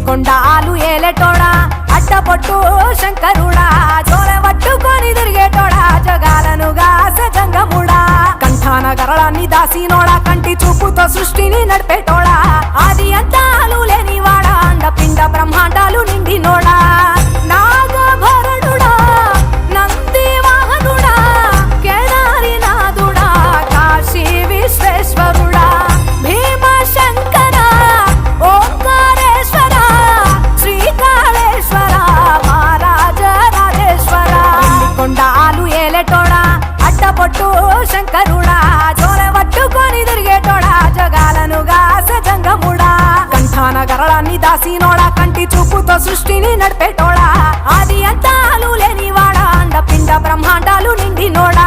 కొండాలు ఏలేటోడా అడ్డపొట్టు శంకరుడా జోలె పట్టుకొని తిరిగేటోడా జగాలను గాసె జంగముడా కంఠాన గరళాన్ని దాసినోడా కంటి చూపుతో సృష్టిని నడిపేటోడా ఆది అంతాలు లేనివాడా అండపిండ బ్రహ్మాండాలు నిండినోడా నాగభరణుడా నంది వాహనుడా కేదారినాథుడా కాశీ విశ్వేశ్వరుడా భీమశంకర ఓంకారేశ్వర శ్రీకాళేశ్వర మహారాజ రాజేశ్వర కొండాలు ఏలేటోడా అడ్డపొట్టు శంకరుడా జోలె పట్టుకొని తిరిగేటోడా జగాలను గాసె జంగముడా కంఠాన గరళాన్ని దాసినోడా కంటి చూపుతో సృష్టిని నడిపేటోడా ఆది అంతాలు లేనివాడా అండపిండ బ్రహ్మాండాలు నిండినోడా